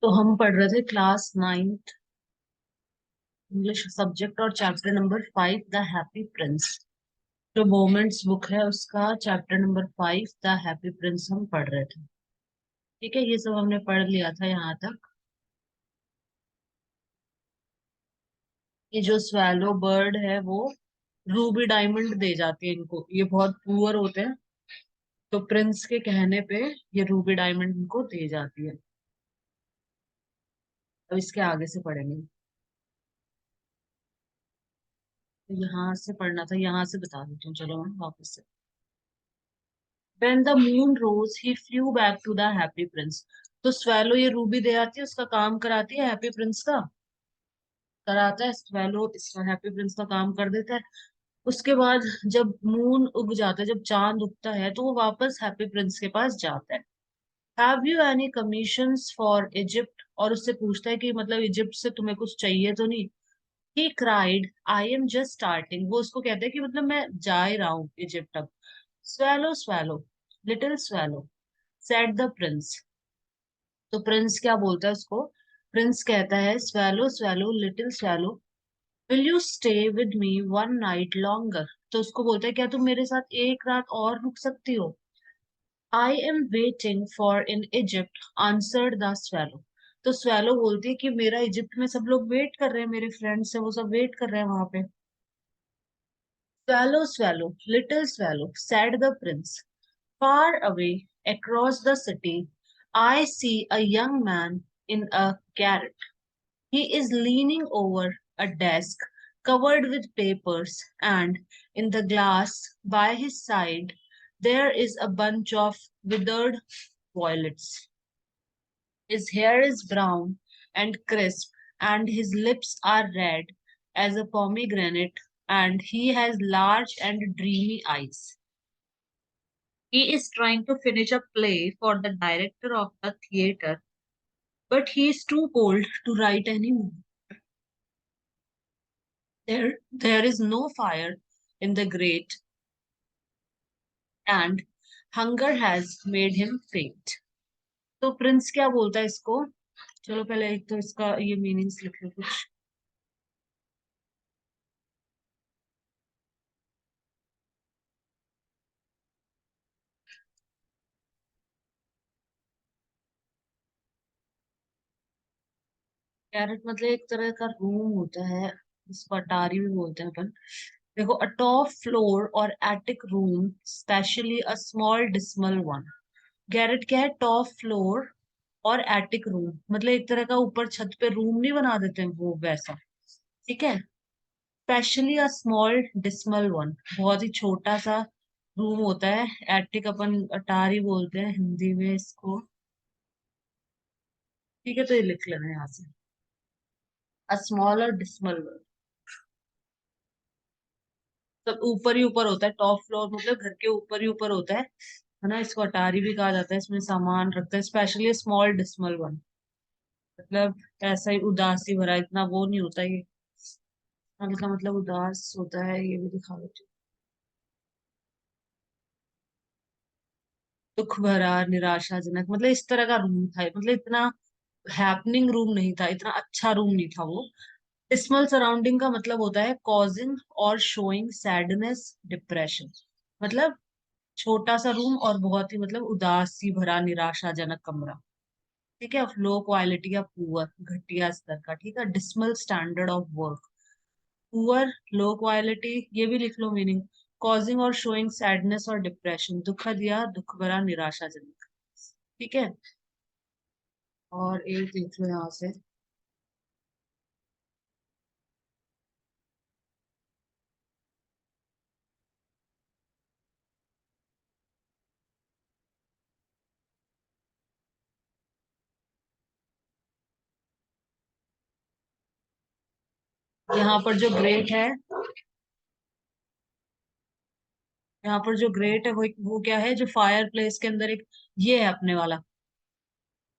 तो हम पढ़ रहे थे क्लास 9th इंग्लिश सब्जेक्ट और chapter number 5 the happy Prince. जो मोमेंट्स बुक है उसका chapter number 5 the happy Prince हम पढ़ रहे थे। ठीक है, ये सब हमने पढ़ लिया था यहाँ तक। ये जो स्वैलो बर्ड है वो रूबी डायमंड दे जाती है इनको, ये बहुत पुअर होते हैं। तो प्रिंस के कहने पे ये रूबी डायमंड इनको दे जाती है। अब इसके आगे से पढ़ेंगे। तो यहाँ से पढ़ना था, यहाँ से बता देती हूँ, चलो मैं वापस से। When the moon rose, he flew back to the happy prince. तो स्वेलो ये रूबी दे आती है, उसका काम कराती है हैप्पी प्रिंस का, कराता है स्वेलो, इसका हैप्पी प्रिंस का काम कर देता है। उसके बाद जब मून उग जाता है, जब चांद उगता है, तो वो वापस हैप्पी प्रिंस के पास जाता है। Have you any commissions for Egypt, और उससे पूछता है कि मतलब इजिप्ट से तुम्हें कुछ चाहिए तो नहीं। He cried I am just starting, वो उसको कहता है कि मतलब मैं जा ही रहा हूँ इजिप्ट अब। swallow swallow little swallow said the prince। तो प्रिंस क्या बोलता है उसको? प्रिंस कहता है swallow swallow little swallow, will you stay with me one night longer। तो उसको बोलता है क्या तुम मेरे साथ एक रात और रुक सकती हो? I am waiting for in Egypt answered the swallow। तो swallow बोलती है कि मेरा इजिप्ट में सब लोग वेट कर रहे हैं, मेरे फ्रेंड्स है वो सब वेट कर रहे हैं वहां पे। swallow swallow little swallow said the prince, far away across the city, I see a young man in a garret. He is leaning over a desk covered with papers, and in the glass by his side, there is a bunch of withered violets. His hair is brown and crisp, and his lips are red as a pomegranate, and he has large and dreamy eyes. He is trying to finish a play for the director of the theater, but he is too cold to write anymore. There is no fire in the grate, and hunger has made him faint. तो Prince क्या बोलता है इसको? चलो पहले एक तो इसका ये मीनिंग्स लिख लो कुछ। कैरेट मतलब एक तरह का रूम होता है, इसको अटारी भी बोलते हैं अपन। देखो, अ टॉप फ्लोर और attic room, specially a small dismal one. Garrett क्या है? टॉप फ्लोर और एटिक रूम, मतलब एक तरह का ऊपर छत पे रूम नहीं बना देते हैं वो वैसा। ठीक है। Specially a small dismal one, बहुत ही छोटा सा रूम होता है। एटिक अपन अटारी बोलते हैं हिंदी में इसको। ठीक है, तो ये लिख लेना यहाँ से, अ स्मॉल और डिसमल वन। सब ऊपर ही ऊपर होता है, टॉप फ्लोर मतलब घर के ऊपर ही ऊपर होता है ना। इसको अटारी भी कहा जाता है, इसमें सामान रखता है। स्पेशली स्मॉल डिसमल वन मतलब ऐसा ही उदासी भरा, इतना वो नहीं होता ये, हल्का मतलब उदास होता है, ये भी दिखा देती हूँ। दुख भरा, निराशाजनक, मतलब इस तरह का रूम था, मतलब इतना हैपनिंग रूम नहीं था, इतना अच्छा रूम नहीं था वो। डिस्मल सराउंडिंग का मतलब होता है कॉजिंग और शोइंग सैडनेस, डिप्रेशन। मतलब छोटा सा रूम और बहुत ही मतलब उदासी भरा, निराशाजनक कमरा। ठीक है। लो क्वालिटी या पुअर, घटिया स्तर का। ठीक है। Dismal standard of work, poor, low quality, ये भी लिख लो मीनिंग। कॉजिंग और शोइंग सैडनेस और डिप्रेशन, दुखद या दुख भरा, निराशाजनक। ठीक है। और एक देख लो यहाँ से। यहाँ पर जो ग्रेट है, यहाँ पर जो ग्रेट है वो क्या है? जो फायर प्लेस के अंदर एक ये है अपने वाला।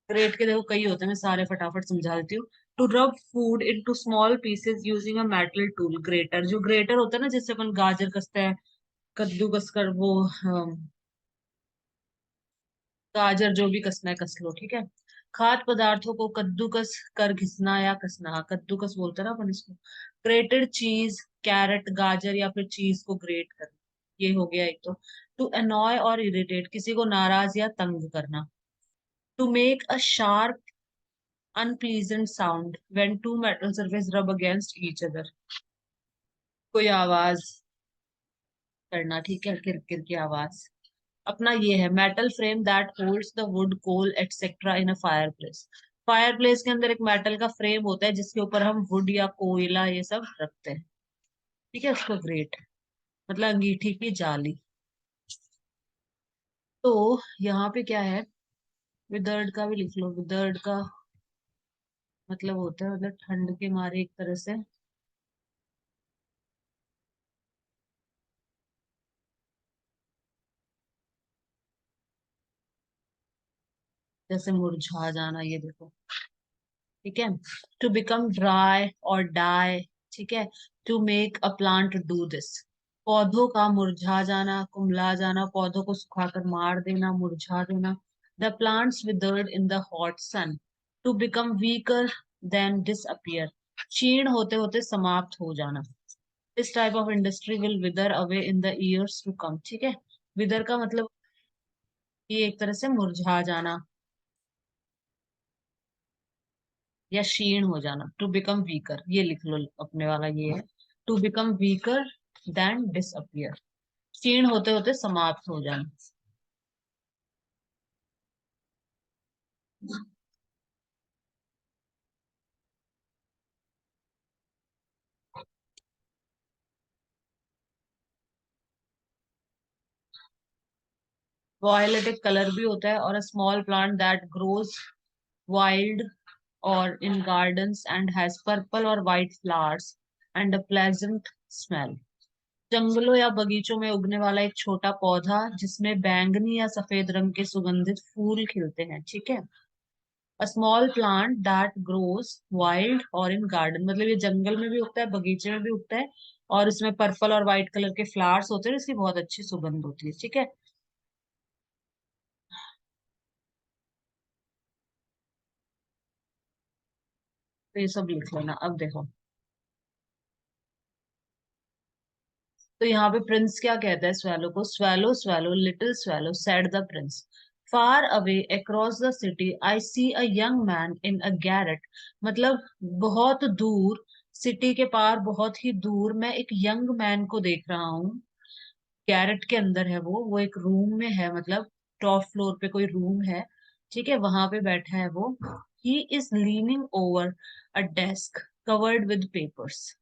ग्रेट के देखो कई होते हैं, मैं सारे फटाफट समझा देती हूँ। To rub food into small pieces using a metal tool, grater. जो ग्रेटर होता है ना, जिससे अपन गाजर कसते हैं, कद्दू कस कर वो गाजर जो भी कसना है कस लो। ठीक है। खाद्य पदार्थों को कद्दूकस कर घिसना या कसना, हाँ, कद्दूकस बोलते हैं ना अपन इसको। ग्रेटेड चीज, कैरेट, गाजर या फिर चीज को ग्रेट करना, ये हो गया एक तो। टू अनॉय और इरिटेट, किसी को नाराज या तंग करना। To make a sharp unpleasant sound when two metal surface rub against each other, कोई आवाज करना, ठीक है, किरकिर की आवाज। अपना ये है metal frame that holds the wood coal etcetera in a fire place. Fire place के अंदर एक मेटल का फ्रेम होता है जिसके ऊपर हम वुड या कोयला ये सब रखते हैं, ठीक है, उसको ग्रेट, मतलब अंगीठी की जाली। तो यहाँ पे क्या है, विदर्ड का भी लिख लो। विदर्ड का मतलब होता है, मतलब ठंड के मारे एक तरह से, जैसे मुरझा जाना, ये देखो, ठीक है। टू बिकम ड्राई और डाई, ठीक है। To make a plant do this, पौधों का मुरझा जाना, कुम्हला जाना, पौधों को सुखाकर मार देना, मुरझा देना। The plants withered in the hot sun. To become weaker then disappear, क्षीण होते होते समाप्त हो जाना। This type of industry will wither away in the years to come, ठीक है। विदर का मतलब ये एक तरह से मुरझा जाना या क्षीण हो जाना। टू बिकम वीकर, ये लिख लो, अपने वाला ये है। To become weaker then disappear, क्षीण होते होते समाप्त हो जाना। वॉयलेट एक कलर भी होता है, और a small plant that grows wild और in gardens and has purple और white flowers and a pleasant smell. जंगलों या बगीचों में उगने वाला एक छोटा पौधा जिसमें बैंगनी या सफेद रंग के सुगंधित फूल खिलते हैं, ठीक है। A small plant that grows wild और इन गार्डन, मतलब ये जंगल में भी उगता है, बगीचे में भी उगता है, और इसमें पर्पल और व्हाइट कलर के फ्लावर्स होते हैं, इसकी बहुत अच्छी सुगंध होती है, ठीक है। तो ये सब लिख लेना। अब देखो, तो यहाँ पे प्रिंस क्या कहता है स्वैलो को, swallow swallow little swallow said the prince, far away across the city I see a young man in a garret, मतलब बहुत दूर, सिटी के पार बहुत ही दूर मैं एक यंग मैन को देख रहा हूँ। गैरेट के अंदर है वो एक रूम में है, मतलब टॉप फ्लोर पे कोई रूम है, ठीक है, वहां पे बैठा है वो। He is leaning over a desk covered with papers.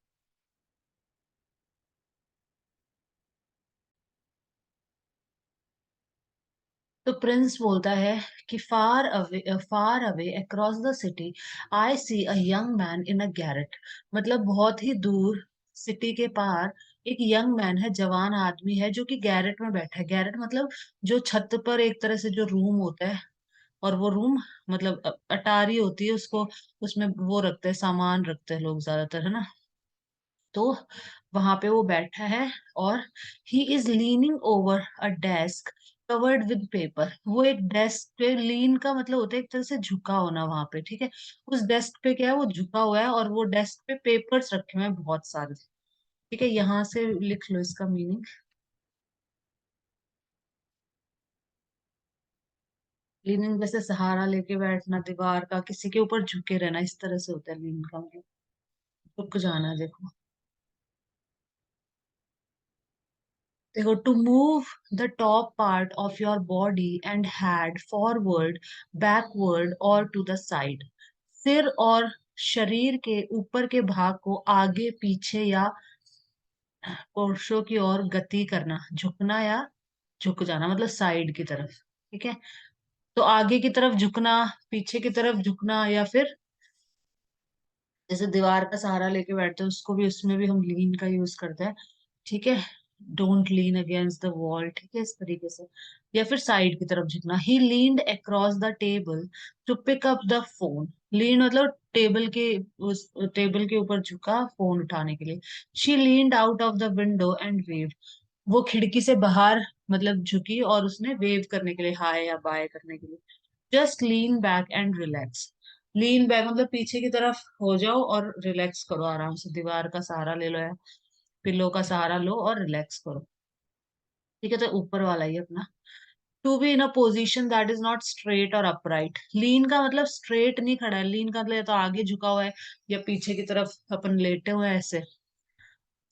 तो प्रिंस बोलता है कि far away across the city I see a young man in a garret, मतलब बहुत ही दूर, सिटी के पार एक यंग मैन है, जवान आदमी है, जो कि गैरेट में बैठा है। गैरेट मतलब जो छत पर एक तरह से जो रूम होता है, और वो रूम मतलब अटारी होती है उसको, उसमें वो रखते हैं, सामान रखते हैं लोग ज्यादातर, है ना। तो वहां पे वो बैठा है, और ही is leaning over a desk covered with paper. वो एक डेस्क पे, लीन का मतलब होता है एक तरह से झुका होना वहां पे, ठीक है। उस डेस्क पे क्या है, वो झुका हुआ है, और वो डेस्क पे पेपर्स रखे हुए हैं बहुत सारे, ठीक है। यहाँ से लिख लो इसका मीनिंग। लीनिंग जैसे सहारा लेके बैठना दीवार का, किसी के ऊपर झुके रहना, इस तरह से होता है लीन का मतलब, झुक जाना, देखो। देखो, to move the top part of your body and head forward, backward और टू द साइड, सिर और शरीर के ऊपर के भाग को आगे पीछे या कोर्शों की ओर गति करना, झुकना या झुक जाना, मतलब साइड की तरफ, ठीक है। तो आगे की तरफ झुकना, पीछे की तरफ झुकना, या फिर जैसे दीवार का सहारा लेके बैठते हैं उसको भी, उसमें भी हम लीन का यूज करते हैं, ठीक है। Don't lean against the wall, ठीक है, इस तरीके से। या फिर साइड की तरफ झुकना। He leaned across the table to pick up the phone. Lean मतलब टेबल के, उस टेबल के ऊपर झुका फोन उठाने के लिए। She leaned out of the window and wave, वो खिड़की से बाहर मतलब झुकी, और उसने वेव करने के लिए, हाय या बाय करने के लिए। Just lean back and relax. Lean back मतलब पीछे की तरफ हो जाओ और रिलैक्स करो आराम से, दीवार का सहारा ले लो या पिल्लो का सहारा लो और रिलैक्स करो। ठीक है, तो ऊपर वाला ही अपना। To be in a position that is not straight और अपराइट। लीन का मतलब स्ट्रेट नहीं खड़ा है, लीन का मतलब या तो आगे झुका हुआ है या पीछे की तरफ अपन लेटे हुए हैं ऐसे।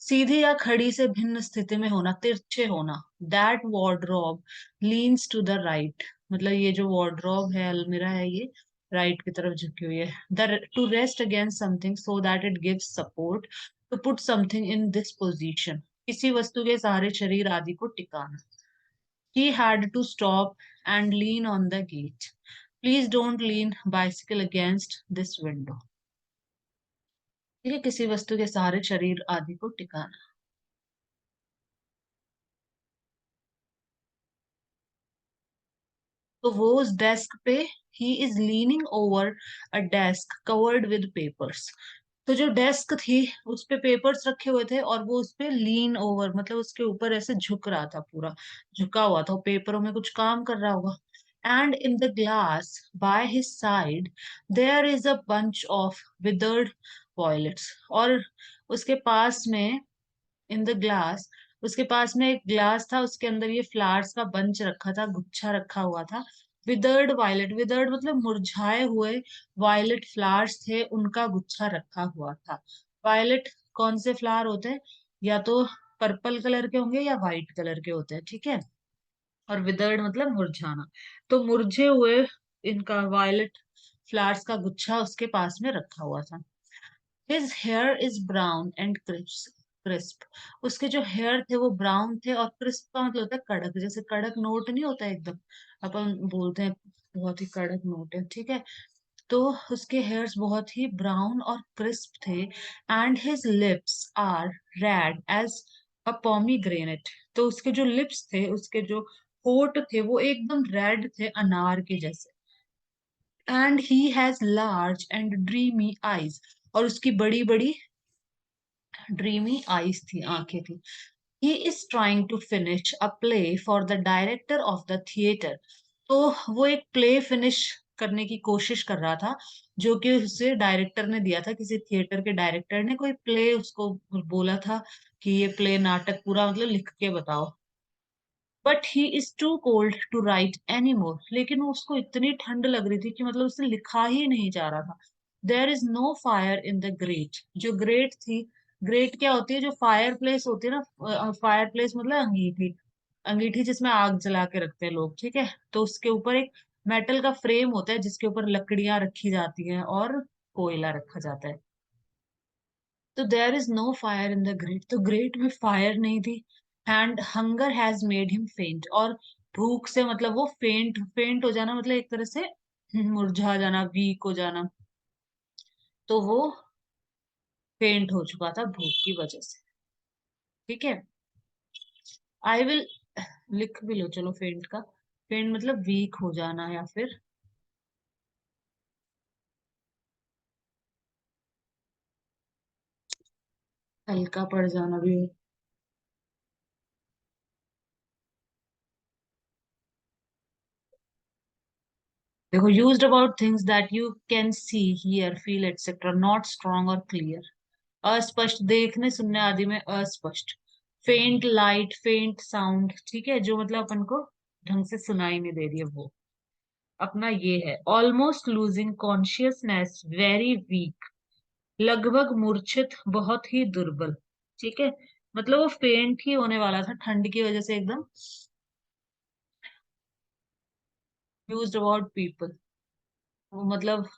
सीधी या खड़ी से भिन्न स्थिति में होना, तिरछे होना। That wardrobe leans to the right, मतलब ये जो वार्डरोब है, अलमीरा है, ये राइट की तरफ झुकी हुई है। The to rest against something so that it gives support. To put something in this position, किसी वस्तु के सहारे शरीर आदि को टिकाना। He had to stop and lean on the gate. Please don't lean bicycle against this window. ठीक है, किसी वस्तु के सहारे शरीर आदि को टिकाना। तो वो उस डेस्क पे, ही is leaning over a desk covered with papers. तो जो डेस्क थी उस पे पेपर्स रखे हुए थे और वो उस पे लीन ओवर मतलब उसके ऊपर ऐसे झुक रहा था, पूरा झुका हुआ था, पेपरों में कुछ काम कर रहा होगा। And in the glass by his side there is a bunch of withered violets. और उसके पास में, इन द ग्लास, उसके पास में एक ग्लास था, उसके अंदर ये फ्लावर्स का बंच रखा था, गुच्छा रखा हुआ था। विदर्ड वायलेट, विदर्ड मतलब मुरझाए हुए वायलेट फ्लावर्स थे, उनका गुच्छा रखा हुआ था। वायलेट कौन से फ्लावर होते हैं? या तो पर्पल कलर के होंगे या व्हाइट कलर के होते हैं, ठीक है। और विदर्ड मतलब मुरझाना। तो मुरझे हुए इनका वायलेट फ्लावर्स का गुच्छा उसके पास में रखा हुआ था। His here is brown and crisp. उसके जो हेयर थे वो ब्राउन थे, और क्रिस्प का मतलब होता है कड़क, जैसे कड़क नोट नहीं होता एकदम, अपन बोलते हैं बहुत ही कड़क नोट है, ठीक है। तो उसके हेयर्स बहुत ही ब्राउन और क्रिस्प थे। And his lips are red as a pomegranate. तो उसके जो लिप्स थे, उसके जो होठ थे, वो एकदम रेड थे, अनार के जैसे। And he has large and dreamy eyes. और उसकी बड़ी बड़ी ड्रीमी आईज थी, आंखें थी। He is trying to finish a play for the director of the theatre. तो वो एक प्ले फिनिश करने की कोशिश कर रहा था, जो कि उसे डायरेक्टर ने दिया था, किसी थिएटर के डायरेक्टर ने कोई प्ले उसको बोला था कि ये प्ले नाटक पूरा मतलब लिख के बताओ। But he is too cold to write any more. लेकिन उसको इतनी ठंड लग रही थी कि मतलब उसे लिखा ही नहीं जा रहा था। There is no fire in the grate. जो ग्रेट थी, ग्रेट क्या होती है? जो फायर प्लेस होती है ना, फायर प्लेस मतलब अंगीठी, अंगीठी जिसमें आग जला के रखते हैं लोग, ठीक है। तो उसके ऊपर एक मेटल का फ्रेम होता है जिसके ऊपर लकड़ियां रखी जाती हैं और कोयला रखा जाता है। तो there is no fire in the grate, तो ग्रेट में फायर नहीं थी। And hunger has made him faint. और भूख से मतलब वो फेंट, फेंट हो जाना मतलब एक तरह से मुरझा जाना, वीक हो जाना। तो वो फेंट हो चुका था भूख की वजह से, ठीक है। आई विल, लिख भी लो चलो फेंट का। फेंट मतलब वीक हो जाना या फिर हल्का पड़ जाना भी हो। देखो, used about things that you can see here feel etcetera, not strong और क्लियर। अस्पष्ट, देखने सुनने आदि में अस्पष्ट। फेंट लाइट, फेंट साउंड, ठीक है, जो मतलब अपन को ढंग से सुनाई नहीं दे रही है वो अपना ये है। Almost losing consciousness, very weak, लगभग मूर्छित, बहुत ही दुर्बल, ठीक है। मतलब वो फेंट ही होने वाला था ठंड की वजह से एकदम। यूज्ड अबाउट पीपल, वो मतलब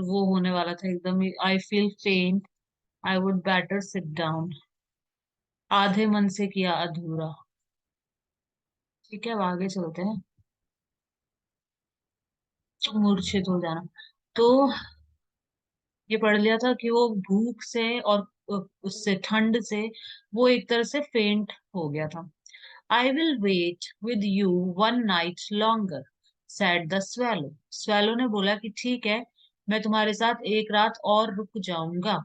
वो होने वाला था एकदम। आई फील फेंट, I would better sit down. आधे मन से किया अधूरा, ठीक है। अब आगे चलते हैं। मूर्छित हो जाना, तो ये पढ़ लिया था कि वो भूख से और उससे ठंड से वो एक तरह से फेंट हो गया था। I will wait with you one night longer, said the swallow. Swallow ने बोला कि ठीक है, मैं तुम्हारे साथ एक रात और रुक जाऊंगा।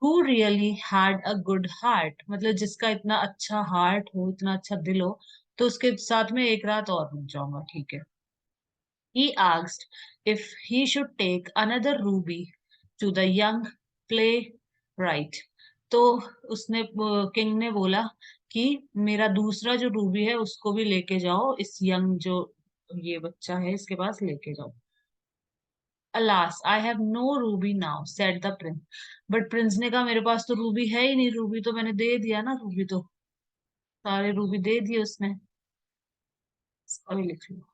Who really had a good heart, मतलब जिसका इतना अच्छा हार्ट हो, इतना अच्छा दिल हो, तो उसके साथ में एक रात और रुक जाऊंगा, ठीक है। He asked if he should take another ruby to the young playwright. तो उसने किंग ने बोला कि मेरा दूसरा जो रूबी है उसको भी लेके जाओ, इस यंग जो ये बच्चा है इसके पास लेके जाओ. Alas, I have no ruby now, said the prince. But Prince ने कहा मेरे पास तो रूबी है ही नहीं, रूबी तो मैंने दे दिया ना, रूबी तो सारे रूबी दे दिए उसने. अभी लिख लो.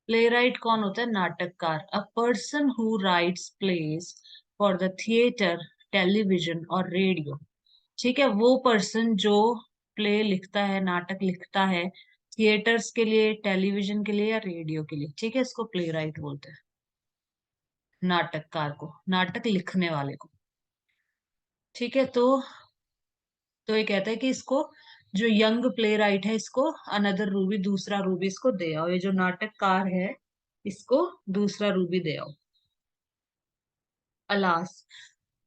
प्लेराइट कौन होता है? नाटककार. A person who rights place for the theatre, television और रेडियो. ठीक है, वो पर्सन जो प्ले लिखता है, नाटक लिखता है थिएटर्स के लिए, टेलीविजन के लिए या रेडियो के लिए. ठीक है, इसको प्ले राइट बोलते हैं. नाटककार को, नाटक लिखने वाले को. ठीक है, तो ये कहता है कि इसको, जो यंग प्ले राइट है, इसको अनदर रूबी, दूसरा रूबी इसको दे आओ. ये जो नाटककार है इसको दूसरा रूबी दे आओ. Alas,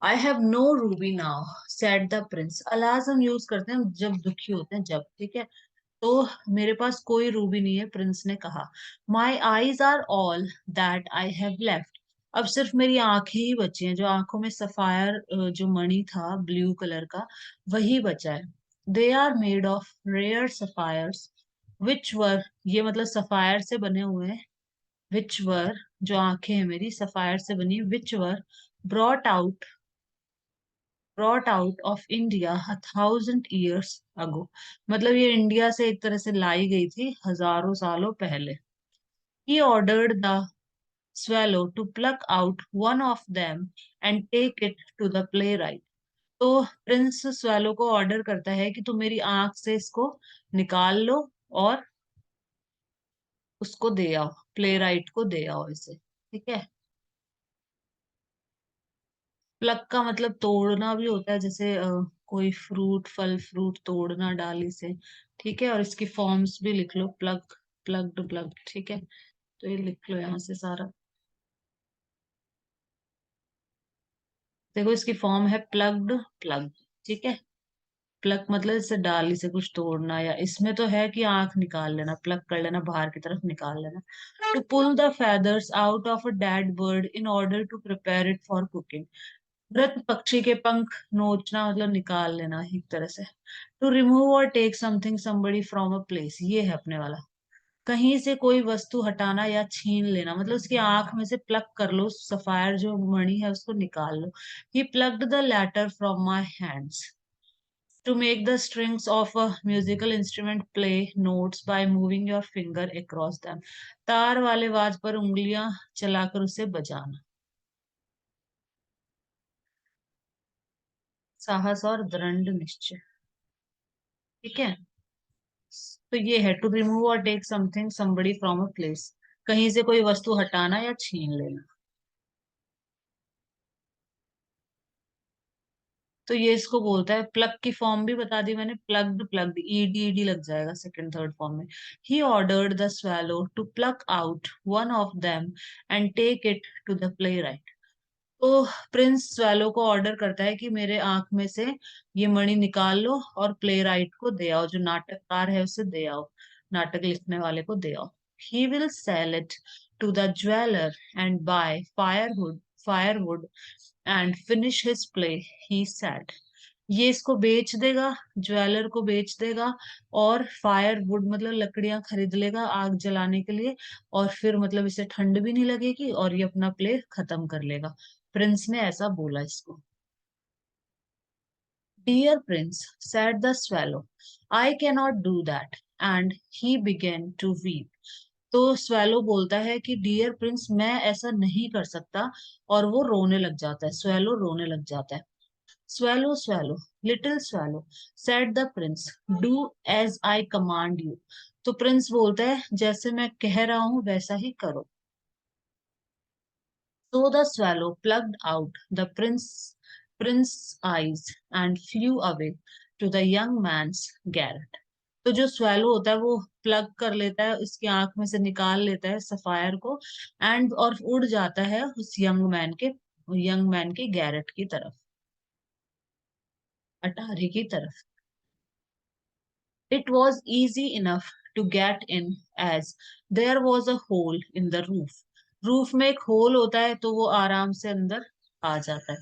I have no ruby now, said the prince. Alas हम यूज करते हैं जब दुखी होते हैं, जब. ठीक है, तो मेरे पास कोई रूबी नहीं है, प्रिंस ने कहा. My eyes are all that I have left. अब सिर्फ मेरी आंखें ही बची हैं, जो आंखों में सफायर, जो मणि था ब्लू कलर का, वही बचा है. They are made of rare sapphires which were, ये मतलब सफायर से बने हुए हैं. विच वर, जो आंखें हैं मेरी सफायर से बनी, which were brought out, brought out of India 1,000 years ago. मतलब ये इंडिया से एक तरह से लाई गई थी हजारों सालों पहले. He ordered the swallow to pluck out one of them and take it to the playwright. तो प्रिंस swallow को ऑर्डर करता है कि तुम मेरी आंख से इसको निकाल लो और उसको दे आओ, प्लेराइट को दे आओ इसे. ठीक है, प्लग का मतलब तोड़ना भी होता है, जैसे कोई फ्रूट, फल फ्रूट तोड़ना डाली से. ठीक है, और इसकी फॉर्म्स भी लिख लो. Plug, plugged, plug. ठीक है, तो ये लिख लो यहाँ से सारा. देखो इसकी फॉर्म है प्लग्ड, प्लग. ठीक है, प्लग मतलब जैसे डाली से कुछ तोड़ना, या इसमें तो है कि आंख निकाल लेना, प्लग कर लेना, बाहर की तरफ निकाल लेना. To pull the feathers out of a dead bird in order to prepare it for cooking. मृत पक्षी के पंख नोचना मतलब निकाल लेना एक तरह से. टू रिमूव और take something somebody from a place, ये है अपने वाला. कहीं से कोई वस्तु हटाना या छीन लेना, मतलब उसकी आंख में से प्लग कर लो, सफायर जो मणि है उसको निकाल लो. He plucked the letter from my hands. To make the strings of a musical instrument play notes by moving your finger across them. तार वाले वाज पर उंगलियां चलाकर उसे बजाना. साहस और दृढ़ निश्चय. ठीक है, तो ये है टू रिमूव और take something somebody from a place, कहीं से कोई वस्तु हटाना या छीन लेना. तो ये इसको बोलता है. प्लग की फॉर्म भी बता दी मैंने, प्लग्ड, प्लग्ड, ईडी ईडी लग जाएगा सेकंड थर्ड फॉर्म में. He ordered the swallow to pluck out one of them and take it to the playwright. तो प्रिंस swallow को ऑर्डर करता है कि मेरे आंख में से ये मणि निकाल लो और प्ले राइट को दे आओ, जो नाटककार है उसे दे आओ, नाटक लिखने वाले को दे आओ. He will sell it to the jeweller and buy firewood and finish his play, he said. ये इसको बेच देगा, ज्वेलर को बेच देगा, और फायर वुड मतलब लकड़ियां खरीद लेगा आग जलाने के लिए, और फिर मतलब इसे ठंड भी नहीं लगेगी और ये अपना प्ले खत्म कर लेगा. प्रिंस ने ऐसा बोला इसको. Dear prince, said the swallow, I cannot do that. And he began to weep. तो swallow बोलता है कि डियर प्रिंस, मैं ऐसा नहीं कर सकता, और वो रोने लग जाता है, swallow रोने लग जाता है. Swallow, swallow, little swallow, said the prince, do as I command you. तो प्रिंस बोलता है जैसे मैं कह रहा हूं वैसा ही करो. So the swallow plucked out the prince's eyes and flew away to the young man's garret. तो जो swallow होता है वो प्लग कर लेता है, उसकी आंख में से निकाल लेता है सफायर को, एंड और उड़ जाता है उस यंग मैन के गैरेट की तरफ, अटारी की तरफ। It was easy enough to get in as there was a hole in the roof. Roof में एक होल होता है तो वो आराम से अंदर आ जाता है।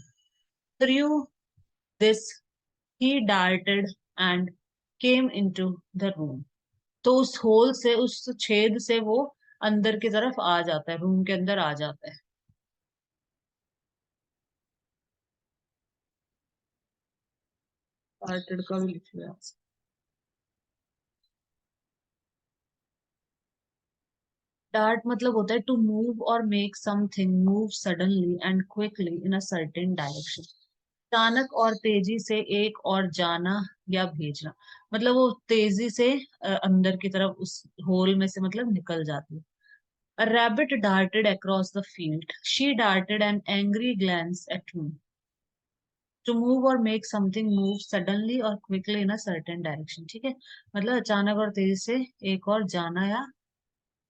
Through this he darted and came into the room. तो उस होल से, उस छेद से वो अंदर की तरफ आ जाता है, रूम के अंदर आ जाता है। Darted का भी लिख लिया। डार्ट मतलब होता है टू मूव और make something move suddenly and quickly in a certain direction. अचानक और तेजी से एक और जाना या भेजना, मतलब वो तेजी से अंदर की तरफ उस होल में से मतलब निकल जाती है। A rabbit darted across the field. She darted an angry glance at me. To move or make something move suddenly or quickly in a certain direction. ठीक है, मतलब अचानक और तेजी से एक और जाना या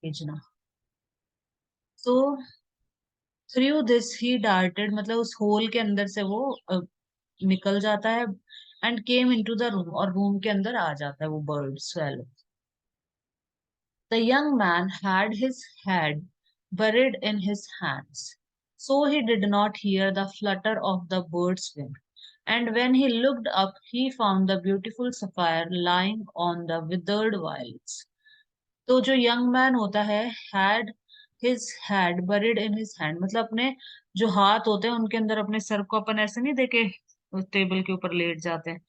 भेजना। So through this he darted, मतलब उस होल के अंदर से वो निकल जाता है, and came into the room, और रूम के अंदर आ जाता है वो bird swallow. The young man had his head buried in his hands, so he did not hear the flutter of the bird's wing. And when he looked up, he found the beautiful sapphire lying on the withered violets. तो जो young man होता है, had his had buried in his hand, मतलब अपने जो हाथ होते हैं उनके अंदर अपने सर को, अपन ऐसे नहीं देखे उस टेबल के ऊपर लेट जाते हैं,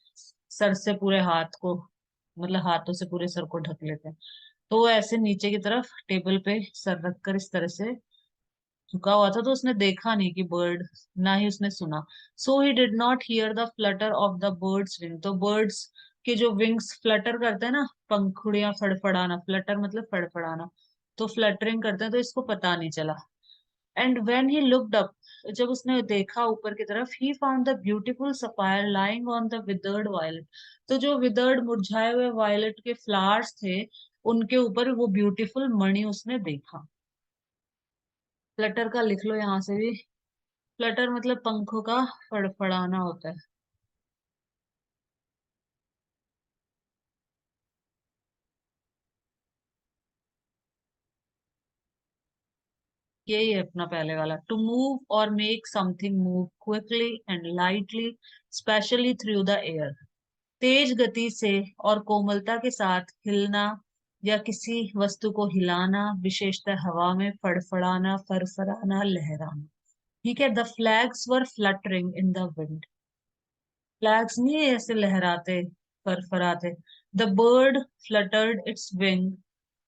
सर से पूरे हाथ को, मतलब हाथों से पूरे सर को ढक लेते हैं, तो वो ऐसे नीचे की तरफ टेबल पे सर रखकर इस तरह से झुका हुआ था, तो उसने देखा नहीं कि बर्ड, ना ही उसने सुना। So he did not hear the flutter of the bird's wing, तो बर्ड्स के जो विंग्स फ्लटर करते हैं ना, पंखुड़ियां फड़फड़ाना, फ्लटर मतलब फड़फड़ाना, तो फ्लटरिंग करते हैं, तो इसको पता नहीं चला। And when he looked up, जब उसने देखा ऊपर की तरफ, he found the beautiful sapphire lying on the withered violet, तो जो विदर्ड मुरझाए हुए वायलेट के फ्लावर्स थे उनके ऊपर वो ब्यूटीफुल मणि उसने देखा। फ्लटर का लिख लो यहाँ से भी। फ्लटर मतलब पंखों का फड़फड़ाना होता है। यही है अपना पहले वाला, टू मूव और make something move quickly and lightly, specially through the air. तेज गति से और कोमलता के साथ हिलना या किसी वस्तु को हिलाना, विशेषतः हवा में फड़फड़ाना, फरफराना, लहराना। ठीक है, the flags were fluttering in the wind. Flags नहीं ऐसे लहराते, फरफराते। The bird fluttered its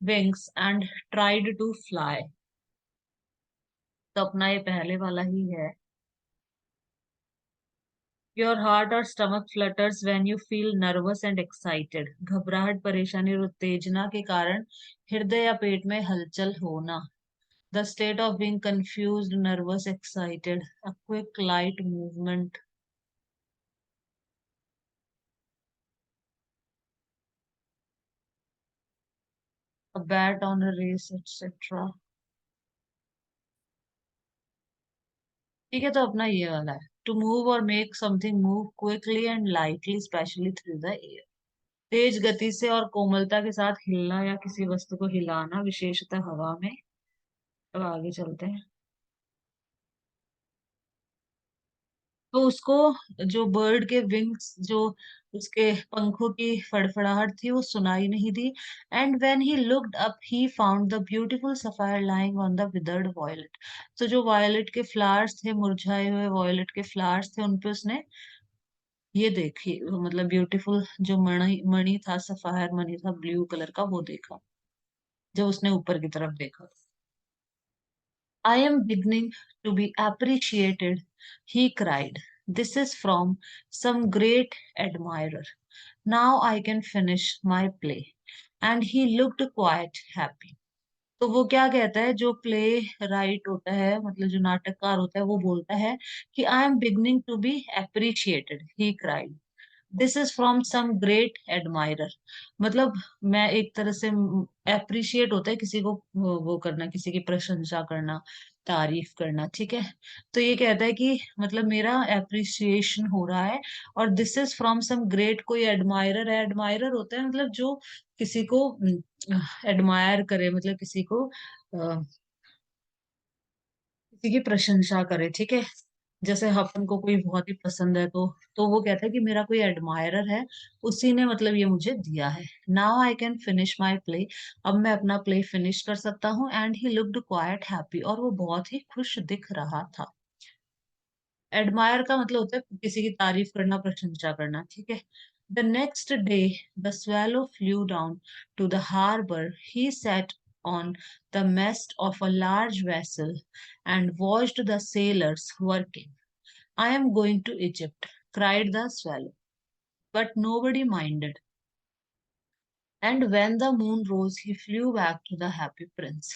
wings and tried to fly. तो अपना ये पहले वाला ही है। योर हार्ट और stomach flutters when you feel nervous and excited. घबराहट, परेशानी और उत्तेजना के कारण हृदय या पेट में हलचल होना। The state of being confused, nervous, excited. A quick light movement. A bet on a race, etcetera. ठीक है, तो अपना ये वाला है, टू मूव और make something move quickly and lightly, specially through the air. तेज गति से और कोमलता के साथ हिलना या किसी वस्तु को हिलाना, विशेषतः हवा में। अब आगे चलते हैं। तो उसको, जो बर्ड के विंग्स, जो उसके पंखों की फड़फड़ाहट थी वो सुनाई नहीं दी। And when he looked up he found the beautiful sapphire lying on the withered violet. तो जो वायलेट के फ्लावर्स थे, मुरझाए हुए वॉयलेट के फ्लावर्स थे, उनपे उसने ये देखी, मतलब ब्यूटीफुल जो मणि मणि था, सफायर मणि था ब्लू कलर का, वो देखा जब उसने ऊपर की तरफ देखा। I am beginning to be appreciated, he cried. This is from some great admirer. Now I can finish my play. And he looked quite happy. तो वो क्या कहता है, जो प्ले राइट होता है, मतलब जो नाटककार होता है, वो बोलता है कि I am beginning to be appreciated, he cried. This is from some great admirer. मतलब मैं एक तरह से अप्रिशिएट होता है किसी को वो करना, किसी की प्रशंसा करना, तारीफ करना, ठीक है। तो ये कहता है कि मतलब मेरा अप्रिसिएशन हो रहा है। और this is from some great, कोई एडमायरर है, एडमायरर होता है मतलब जो किसी को एडमायर करे, मतलब किसी को किसी की प्रशंसा करे, ठीक है। जैसे अपन को कोई बहुत ही पसंद है तो वो कहता है कि मेरा कोई एडमायरर है, उसी ने मतलब ये मुझे दिया है। Now I can finish my play, अब मैं अपना प्ले फिनिश कर सकता हूँ। And he looked quite happy, और वो बहुत ही खुश दिख रहा था। एडमायर का मतलब होता है किसी की तारीफ करना, प्रशंसा करना, ठीक है। The next day the swallow flew down to the harbor. He sat on the mast of a large vessel and watched the sailors working. I am going to Egypt, cried the swallow, but nobody minded. And when the moon rose, he flew back to the happy prince.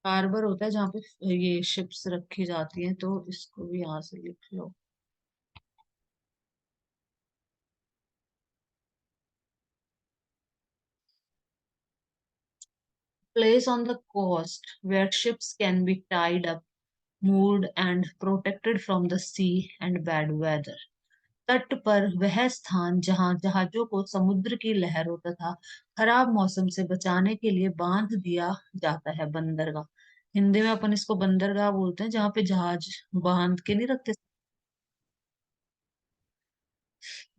Harbour होता है जहाँ पे ये ships रखी जाती हैं, तो इसको भी यहाँ से लिख लो। Place on the coast where ships can be tied up, moored and protected from the sea and bad weather. तट पर वह स्थान जहां जहाजों को समुद्र की लहरों तथा खराब मौसम से बचाने के लिए बांध दिया जाता है, बंदरगाह। हिंदी में अपन इसको बंदरगाह बोलते हैं, जहाँ पे जहाज बांध के नहीं रखते,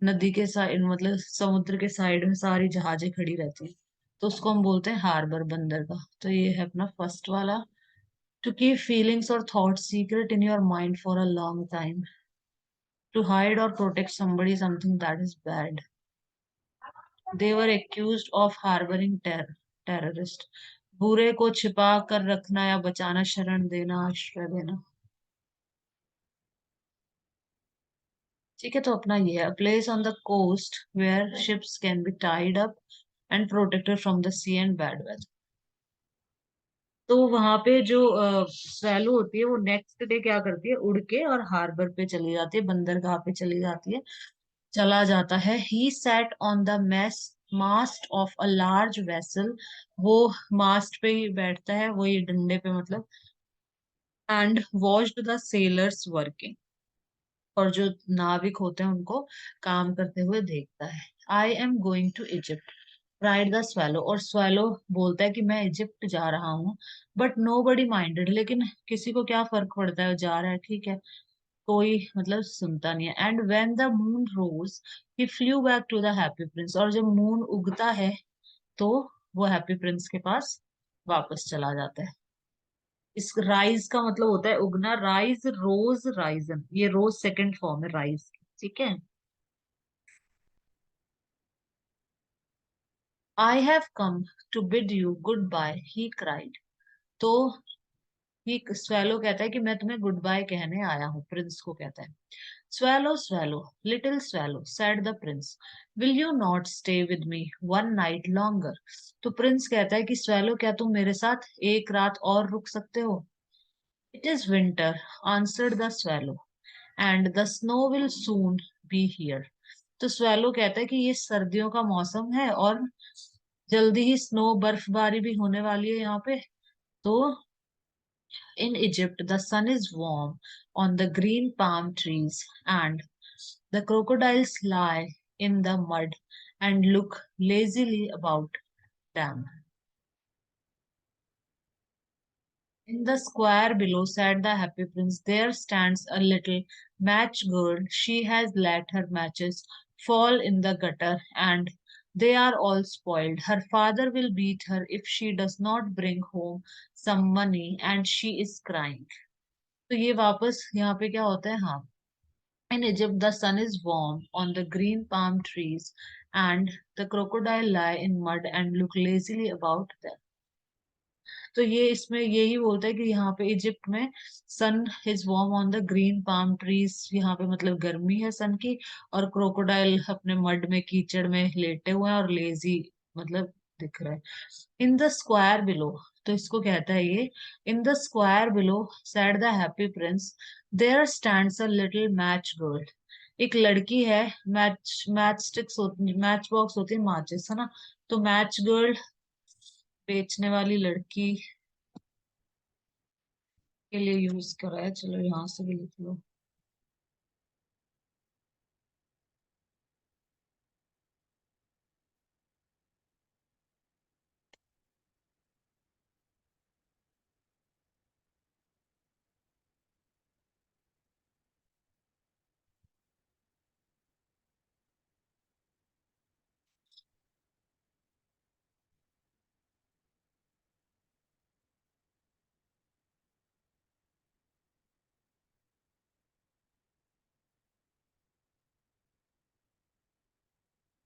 नदी के साइड, मतलब समुद्र के साइड में सारी जहाजें खड़ी रहती हैं, तो उसको हम बोलते हैं हार्बर, बंदरगाह। तो ये है अपना फर्स्ट वाला। To keep feelings or thoughts secret in your mind for a long time. To hide or protect somebody something that is bad. They were accused of harboring terrorist. बुरे को छिपा कर रखना या बचाना, शरण देना, आश्रय देना। ठीक है, तो अपना ये है, a place on the coast where ships can be tied up and protected from the sea and bad weather. तो वहां पे जो स्वैलो होती है वो नेक्स्ट डे क्या करती है, उड़ के और हार्बर पे चली जाती है, बंदरगाह पे चली जाती है, चला जाता है। He sat on the mast of a large vessel, वो मास्ट पे ही बैठता है, वो ये डंडे पे मतलब। And watched the sellers working, और जो नाविक होते हैं उनको काम करते हुए देखता है। I am going to Egypt, cried the swallow, और swallow बोलता है कि मैं इजिप्ट जा रहा हूँ। बट नो बडी माइंडेड, लेकिन किसी को क्या फर्क पड़ता है, वो जा रहा है, ठीक है, कोई मतलब सुनता नहीं है। And when the moon rose he flew back to the happy prince, और जब मून उगता है तो वो हैप्पी प्रिंस के पास वापस चला जाता है। इस राइज का मतलब होता है उगना, राइज, रोज, राइजन, ये रोज सेकंड फॉर्म है राइज, ठीक है। I have come to bid you good bye, he cried. तो ही स्वैलो कहता है कि मैं तुम्हें गुड बाय कहने आया हूँ, प्रिंस को कहता है। Swallow, swallow, little swallow, said the prince. Will you not stay with me one night longer? तो प्रिंस कहता है कि swallow, क्या तुम मेरे साथ एक रात और रुक सकते हो? It is winter, answered the swallow, and the snow will soon be here. तो swallow कहता है कि ये सर्दियों का मौसम है और जल्दी ही स्नो, बर्फबारी भी होने वाली है यहाँ पे। तो in Egypt, the sun is warm on the green palm trees, and the crocodiles lie in the mud and look lazily about them. In the square below, said the happy prince, there stands a little match girl. She has let her matches fall in the gutter, and they are all spoiled. Her father will beat her if she does not bring home some money, and she is crying. तो ये वापस यहाँ पे क्या होता है, हाँ। In Egypt, the sun is warm on the green palm trees, and the crocodile lie in mud and look lazily about them. तो ये इसमें यही बोलता है कि यहाँ पे इजिप्ट में sun is warm on the green palm trees, यहाँ पे मतलब गर्मी है सन की, और क्रोकोडाइल अपने मड में, कीचड़ में लेटे हुए हैं और लेजी मतलब दिख रहा है। इन द स्क्वायर बिलो, तो इसको कहता है ये, in the square below said the happy prince, there stands a little match girl. एक लड़की है, मैच मैच स्टिक्स होती, मैच बॉक्स होती है, माचिस है ना, तो मैच गर्ल बेचने वाली लड़की के लिए यूज करा है। चलो यहाँ से भी लिख लो।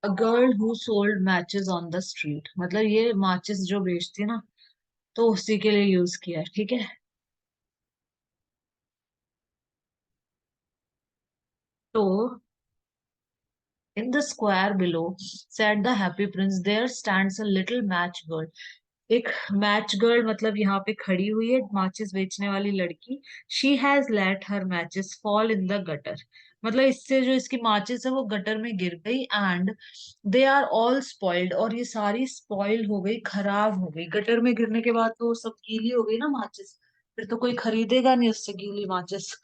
A girl who sold matches on the street, मतलब ये माचिस जो बेचती है ना, तो उसी के लिए यूज किया है, ठीक है। तो in the square below set the happy prince, there stands a little match girl. एक मैच गर्ल मतलब यहाँ पे खड़ी हुई है, माचिस बेचने वाली लड़की। She has let her matches fall in the gutter, मतलब इससे जो इसकी माचिस है वो गटर में गिर गई। And they are all spoiled, और ये सारी स्पॉइल हो गई, खराब हो गई। गटर में गिरने के बाद तो सब गीली हो गई ना माचिस, फिर तो कोई खरीदेगा नहीं उससे गीली माचिस।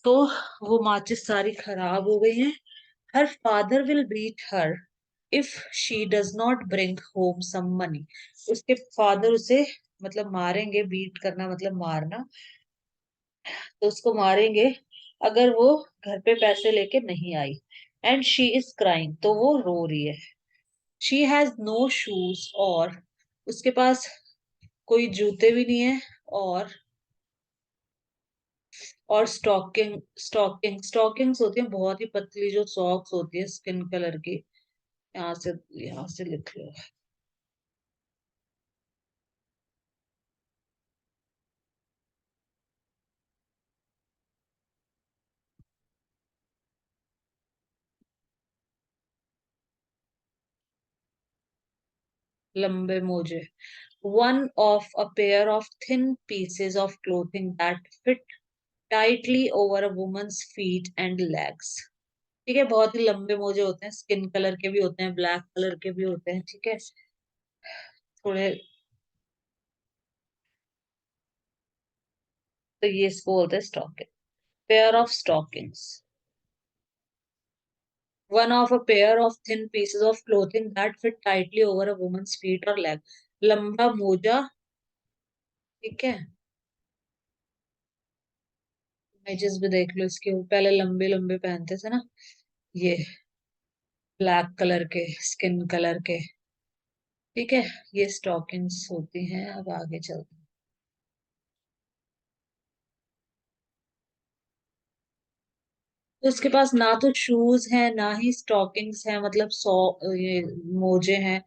तो वो माचिस सारी खराब हो गई हैं। Her father will beat her if she does not bring home some money. उसके फादर उसे मतलब मारेंगे, बीट करना मतलब मारना, तो उसको मारेंगे अगर वो घर पे पैसे लेके नहीं आई। एंड शी इज क्राइंग, तो वो रो रही है। शी हैज नो शूज, और उसके पास कोई जूते भी नहीं है। और स्टॉकिंग्स होती है बहुत ही पतली, जो सॉक्स होती है स्किन कलर की। यहाँ से लिख लो। लंबे मोजे, one of a pair of thin pieces of clothing that fit tightly over a woman's feet and legs। ठीक है, बहुत ही लंबे मोजे होते हैं, स्किन कलर के भी होते हैं, ब्लैक कलर के भी होते हैं, ठीक है। थोड़े, तो ये इसको बोलते हैं stocking, pair of stockings. One of a pair of thin pieces of clothing that fit tightly over a woman's feet or leg। लंबा मोजा, ठीक है। इमेजेस भी देख लो इसके, पहले लंबे लंबे पहनते थे ना ये, ब्लैक कलर के, स्किन कलर के, ठीक है। ये स्टॉकिंग्स होती हैं। अब आगे चलते हैं। तो उसके पास ना तो शूज हैं ना ही स्टॉकिंग्स हैं, मतलब ये मोजे हैं।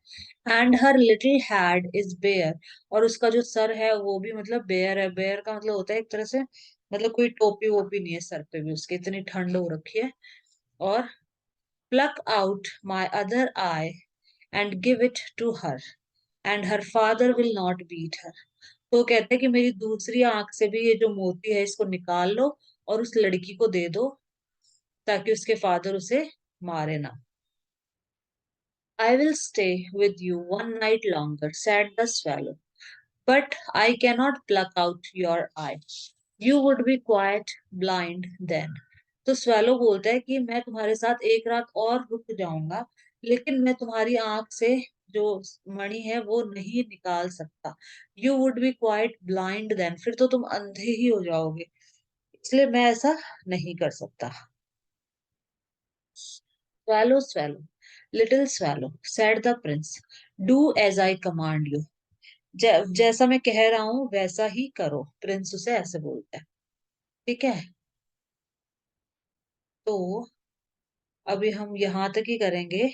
And her little head is bare, और उसका जो सर है वो भी मतलब बेयर है। बेयर का मतलब होता है एक तरह से, मतलब कोई टोपी वोपी नहीं है सर पे भी उसके, इतनी ठंड हो रखी है। और pluck out my other eye and give it to her, and her father will not beat her. तो कहते हैं कि मेरी दूसरी आंख से भी ये जो मोती है इसको निकाल लो और उस लड़की को दे दो, ताकि उसके फादर उसे मारे ना। I will stay with you one night longer, said the swallow, but I cannot pluck out your eye. You would be quite blind then। तो swallow बोलता है कि मैं तुम्हारे साथ एक रात और रुक जाऊंगा, लेकिन मैं तुम्हारी आंख से जो मणि है वो नहीं निकाल सकता। You would be quite blind then, फिर तो तुम अंधे ही हो जाओगे, इसलिए मैं ऐसा नहीं कर सकता। Swallow, swallow, little swallow, said the prince, do as I command you। जैसा मैं कह रहा हूं वैसा ही करो, प्रिंस उसे ऐसे बोलता है, ठीक है। तो अभी हम यहाँ तक ही करेंगे।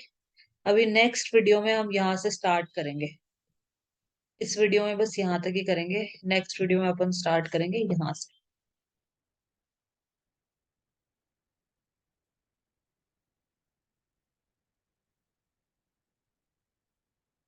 अभी नेक्स्ट वीडियो में हम यहाँ से स्टार्ट करेंगे। इस वीडियो में बस यहाँ तक ही करेंगे, नेक्स्ट वीडियो में अपन स्टार्ट करेंगे यहाँ से।